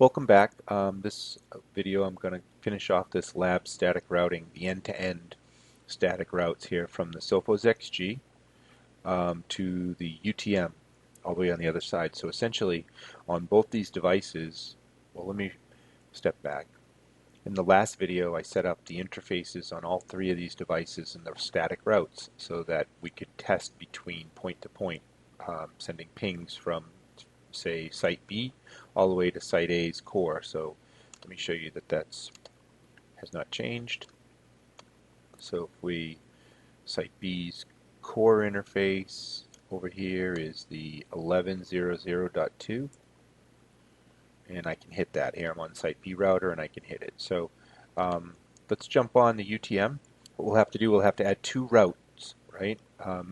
Welcome back. This video I'm going to finish off this lab static routing, the end-to-end static routes here from the Sophos XG to the UTM all the way on the other side. So essentially on both these devices, well, let me step back. In the last video I set up the interfaces on all three of these devices and their static routes so that we could test between point to point, sending pings from say site B all the way to site A's core. So let me show you that that's has not changed. So if we site B's core interface over here is the 1100.2, and I can hit that here. I'm on site B router and I can hit it. So let's jump on the UTM. What we'll have to do, we'll have to add two routes, right?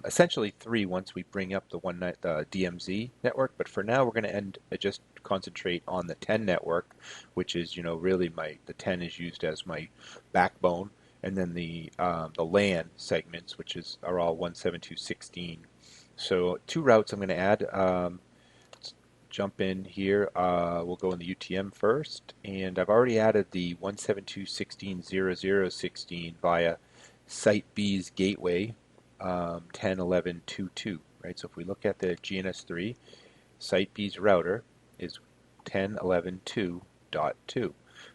Essentially three once we bring up the DMZ network, but for now we're going to just concentrate on the 10 network, which is, you know, really the 10 is used as my backbone, and then the LAN segments, which are all 172.16. So two routes I'm going to add. Let's jump in here. We'll go in the UTM first, and I've already added the 172.16.00.16 via site B's gateway. 10.11.2.2, right? So if we look at the GNS3, site B's router is 10.11.2.2.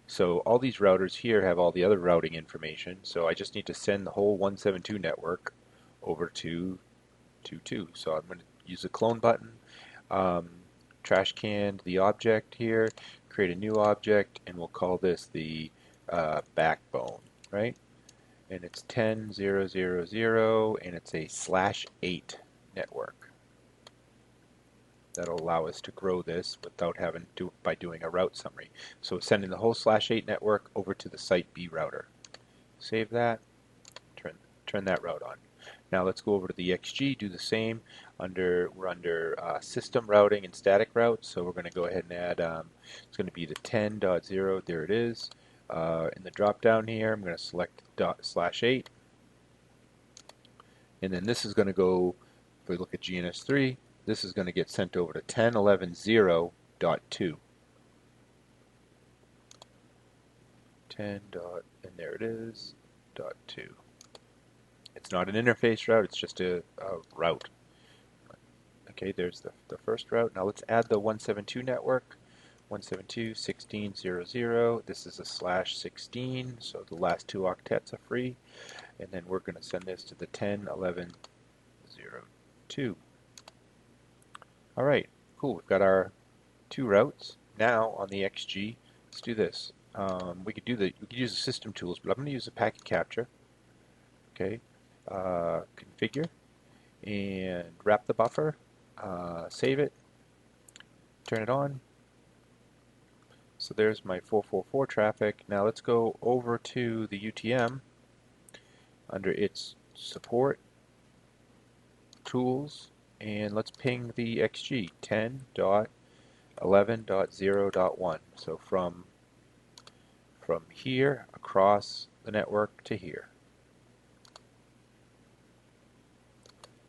So all these routers here have all the other routing information, so I just need to send the whole 172 network over to 2.2. So I'm going to use the clone button, trash can the object here, create a new object, and we'll call this the backbone, right? And it's 10.0.0.0, and it's a /8 network. That'll allow us to grow this without having to by doing a route summary. So sending the whole /8 network over to the site B router. Save that, turn that route on. Now let's go over to the XG, do the same. We're under system routing and static routes, so we're going to go ahead and add, it's going to be the 10.0, there it is. In the drop down here, I'm going to select /8, and then this is going to go, if we look at GNS3, this is going to get sent over to 10.11.0.2. 10 dot, and there it is, .2. It's not an interface route, it's just a route. Okay, there's the first route. Now let's add the 172 network. 172.16.0.0. This is a /16, so the last two octets are free. And then we're going to send this to the 10.11.0.2. All right, cool. We've got our two routes. Now on the XG, let's do this. We could use the system tools, but I'm going to use the packet capture. Okay, configure and wrap the buffer. Save it. Turn it on. So there's my 444 traffic. Now let's go over to the UTM under its support, tools, and let's ping the XG 10.11.0.1. So from here across the network to here.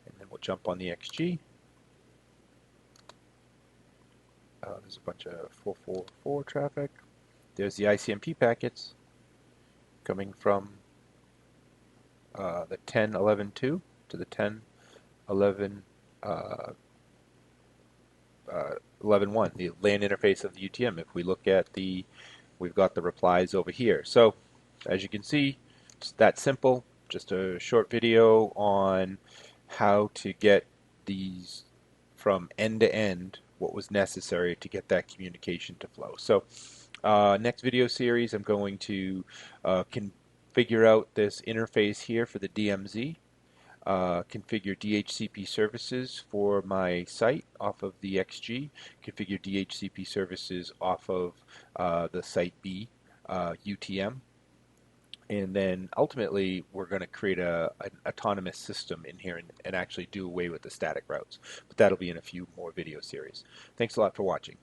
And then we'll jump on the XG. There's a bunch of 444 traffic. There's the ICMP packets coming from the 10.11.2 to the 10.11.1, the LAN interface of the UTM. If we look at we've got the replies over here. So as you can see, it's that simple. Just a short video on how to get these from end to end, what was necessary to get that communication to flow. So next video series I'm going to configure out this interface here for the DMZ, configure DHCP services for my site off of the XG, configure DHCP services off of the site B UTM, and then ultimately we're going to create an autonomous system in here and actually do away with the static routes. But that'll be in a few more video series. Thanks a lot for watching.